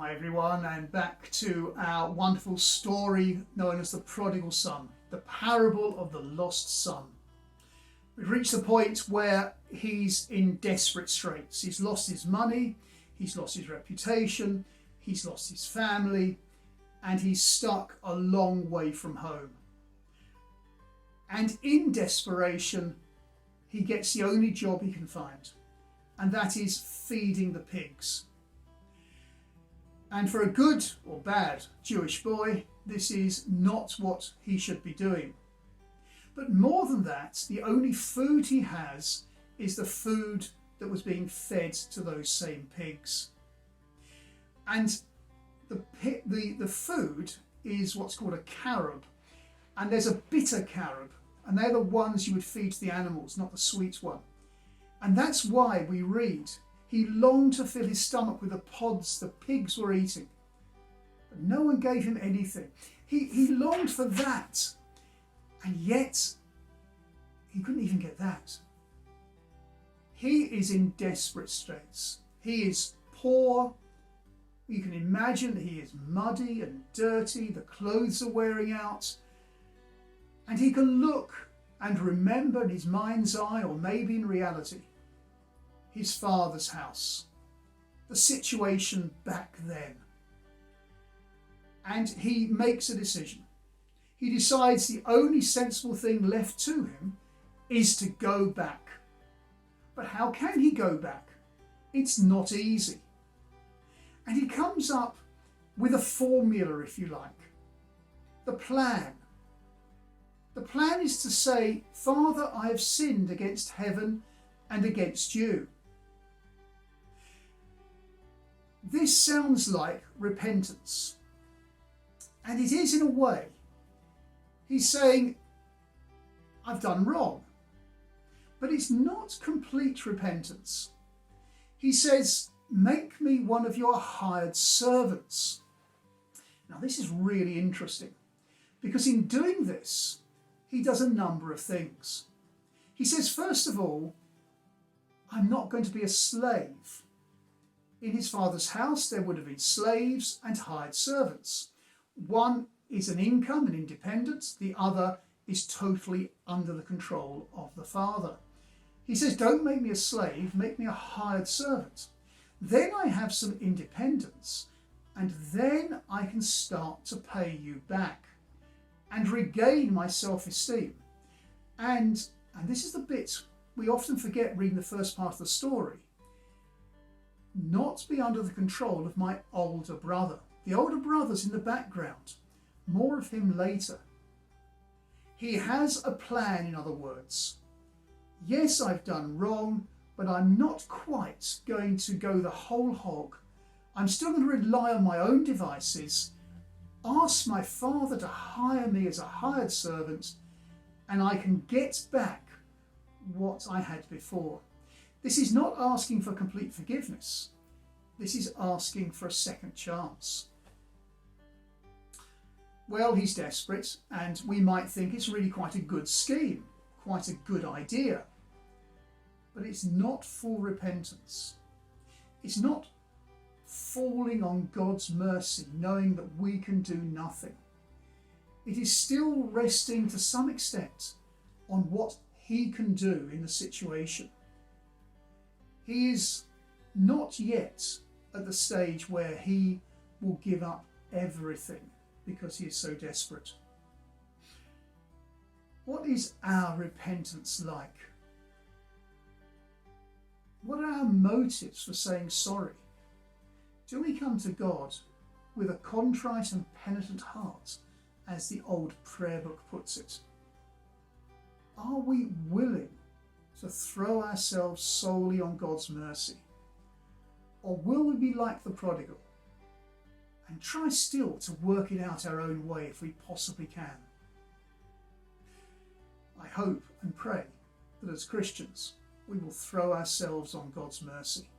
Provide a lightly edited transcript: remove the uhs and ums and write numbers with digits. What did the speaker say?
Hi everyone, and back to our wonderful story known as the prodigal son, the parable of the lost son. We've reached the point where he's in desperate straits. He's lost his money, he's lost his reputation, he's lost his family, and he's stuck a long way from home. And in desperation, he gets the only job he can find, and that is feeding the pigs. And for a good or bad Jewish boy, this is not what he should be doing. But more than that, the only food he has is the food that was being fed to those same pigs. And the food is what's called a carob, and there's a bitter carob, and they're the ones you would feed to the animals, not the sweet one. And that's why we read, he longed to fill his stomach with the pods the pigs were eating, but no one gave him anything. He longed for that, and yet he couldn't even get that. He is in desperate straits. He is poor. You can imagine that he is muddy and dirty. The clothes are wearing out. And he can look and remember in his mind's eye, or maybe in reality, his father's house, the situation back then. And he makes a decision. He decides the only sensible thing left to him is to go back. But how can he go back? It's not easy. And he comes up with a formula, if you like. The plan. The plan is to say, Father, I have sinned against heaven and against you. This sounds like repentance. And it is in a way. He's saying, I've done wrong. But it's not complete repentance. He says, make me one of your hired servants. Now this is really interesting, because in doing this, he does a number of things. He says, first of all, I'm not going to be a slave. In his father's house, there would have been slaves and hired servants. One is an income and independence. The other is totally under the control of the father. He says, don't make me a slave, make me a hired servant. Then I have some independence, and then I can start to pay you back and regain my self-esteem. And this is the bit we often forget reading the first part of the story. Not be under the control of my older brother. The older brother's in the background. More of him later. He has a plan, in other words. Yes, I've done wrong, but I'm not quite going to go the whole hog. I'm still going to rely on my own devices, ask my father to hire me as a hired servant, and I can get back what I had before. This is not asking for complete forgiveness. This is asking for a second chance. Well, he's desperate, and we might think it's really quite a good scheme, quite a good idea. But it's not full repentance. It's not falling on God's mercy, knowing that we can do nothing. It is still resting to some extent on what he can do in the situation. He is not yet at the stage where he will give up everything because he is so desperate. What is our repentance like? What are our motives for saying sorry? Do we come to God with a contrite and penitent heart, as the old prayer book puts it? Are we willing to throw ourselves solely on God's mercy? Or will we be like the prodigal and try still to work it out our own way if we possibly can? I hope and pray that as Christians we will throw ourselves on God's mercy.